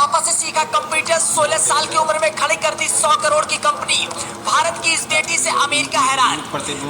पापा से सीखा कंप्यूटर, 16 साल की उम्र में खड़ी कर दी 100 करोड़ की कंपनी। भारत की इस बेटी से अमेरिका हैरान।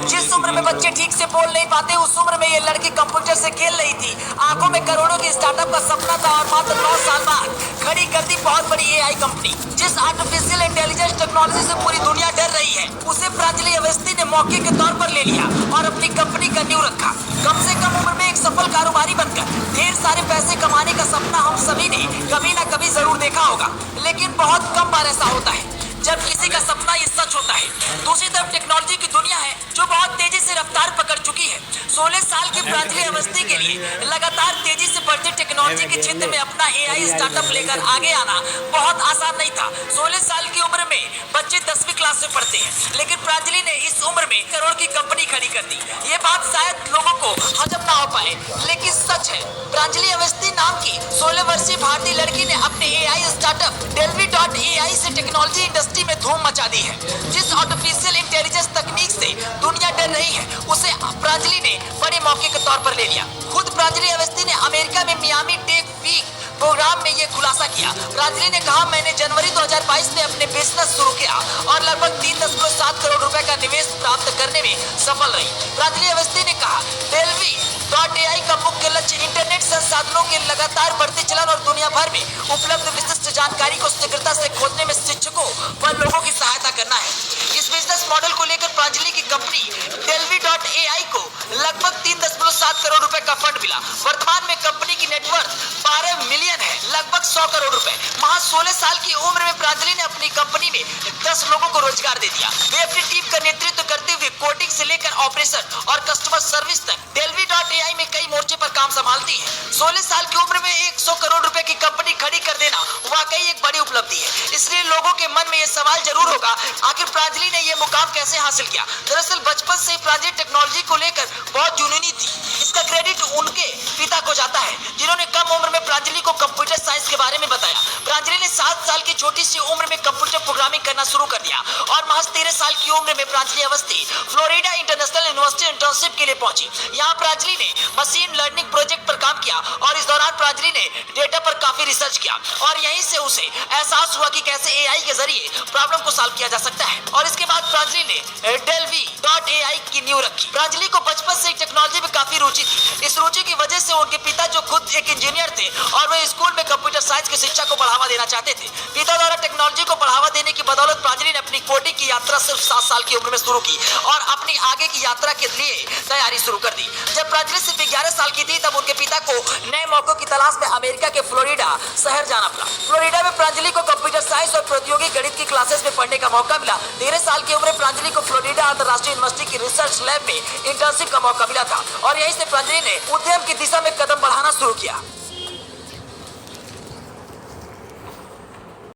जिस उम्र में बच्चे ठीक से बोल नहीं पाते, उस उम्र में ये लड़की कंप्यूटर से खेल रही थी। आंखों में करोड़ों की स्टार्टअप का सपना था और मात्र 9 साल बाद खड़ी कर दी बहुत बड़ी एआई कंपनी। जिस आर्टिफिशियल इंटेलिजेंस टेक्नोलॉजी से पूरी दुनिया डर रही है, उसे प्रांजलि अवस्थी ने मौके के तौर पर ले लिया और अपनी कंपनी का नींव रखा। कम से कम उम्र में एक सफल कारोबारी बनकर ढेर सारे पैसे कमाने का सपना हम सभी ने कभी ना कभी जरूर देखा होगा, लेकिन बहुत कम बार ऐसा होता है जब किसी का सपना ये सच होता है। दूसरी तरफ टेक्नोलॉजी की दुनिया है जो बहुत तेजी से रफ्तार पकड़ चुकी है। 16 साल की प्रांजलि अवस्थी के लिए लगातार तेजी से बढ़ते टेक्नोलॉजी के क्षेत्र में अपना एआई स्टार्टअप लेकर आगे आना बहुत आसान नहीं था। 16 साल की उम्र में बच्चे 10वीं क्लास में पढ़ते हैं, लेकिन प्रांजलि ने इस उम्र में करोड़ की कंपनी खड़ी कर दी। ये बात शायद लोगों को हजम ना हो पाए, लेकिन सच है। प्रांजलि अवस्थी नाम की 16 वर्षीय भारतीय लड़की ने अपने एआई स्टार्टअप delvi.ai से टेक्नोलॉजी इंडस्ट्री में धूम मचा दी है। जिस आर्टिफिशियल इंटेलिजेंस तकनीक से दुनिया डर रही है, उसे प्रांजलि ने बड़े मौके के तौर पर ले लिया। खुद प्रांजलि अवस्थी ने अमेरिका में मियामी टेक वीक प्रोग्राम में ये खुलासा किया। प्रांजलि ने कहा, मैंने जनवरी 2022 में अपने बिजनेस शुरू किया और लगभग 3.7 करोड़ रुपए का निवेश प्राप्त करने में सफल रही। प्रांजलि अवस्थी ने कहा, delvi.ai का मुख्य लक्ष्य इंटरनेट संसाधनों के लगातार बढ़ते चलन और दुनिया भर में उपलब्ध विशिष्ट जानकारी को शीघ्रता से खोजने में शिक्षकों व लोगों की सहायता करना है। इस बिजनेस मॉडल को लेकर प्रांजलि की कंपनी delvi.ai को लगभग 3.7 करोड़ रुपए का फंड मिला। वर्तमान में कंपनी की नेटवर्थ 12 मिलियन है, लगभग 100 करोड़ रुपए। महज 16 साल की उम्र में प्रांजलि ने अपनी कंपनी में 10 लोगों को रोजगार दे दिया। वे अपनी टीम का नेतृत्व करते हुए कोडिंग से लेकर ऑपरेशन और कस्टमर सर्विस तक delvi.ai में कई मोर्चे पर काम संभालती है। 16 साल की उम्र में 100 करोड़ रुपए की कंपनी खड़ी कर देना वाकई एक बड़ी उपलब्धि है। इसलिए लोगों के मन में ये सवाल जरूर होगा, आखिर प्रांजलि ने ये मुकाम कैसे हासिल किया। दरअसल बचपन से प्रांजलि टेक्नोलॉजी को लेकर बहुत जुनूनी थी। इसका क्रेडिट उनके पिता को जाता है, जिन्होंने कम उम्र में प्रांजलि को कंप्यूटर साइंस के बारे में बताया। प्रांजलि ने 7 साल की छोटी सी उम्र में कंप्यूटर प्रोग्रामिंग करना शुरू कर दिया और महज 13 साल की उम्र में Pranjali Awasthi Florida international university internship के लिए पहुंची। यहाँ प्रांजलि ने मशीन लर्निंग प्रोजेक्ट पर काम किया और इस दौरान प्रांजलि ने डेटा पर काफी रिसर्च किया और यहीं से उसे एहसास हुआ कि कैसे एआई के जरिए प्रॉब्लम को सॉल्व किया जा सकता है। और इसके बाद प्रांजलि ने delvi.ai की नींव रखी। प्रांजलि को बचपन से टेक्नोलॉजी में काफी रुचि थी। इस रुचि की वजह से उनके पिता, जो खुद एक इंजीनियर थे और वे स्कूल में कंप्यूटर साइंस की शिक्षा को बढ़ावा देना चाहते थे, पिता द्वारा टेक्नोलॉजी को बढ़ावा देने की बदौलत प्रांजलि ने अपनी कोडिंग की यात्रा सिर्फ 7 साल की उम्र में शुरू की और अपनी आगे की यात्रा के लिए तैयारी शुरू कर दी। जब प्रांजलि सिर्फ 11 साल की थी, तब उनके पिता को नए मौकों की तलाश में अमेरिका के फ्लोरिडा शहर जाना पड़ा। फ्लोरिडा में प्रांजलि को कंप्यूटर साइंस और प्रौद्योगिकी गणित की क्लासेस में पढ़ने का मौका मिला। 13 साल की उम्र में प्रांजलि को फ्लोरिडा अंतरराष्ट्रीय यूनिवर्सिटी की रिसर्च लैब में इंटर्नशिप का मौका मिला था और यहीं से प्रांजलि ने उद्यम की दिशा में कदम बढ़ाना शुरू किया।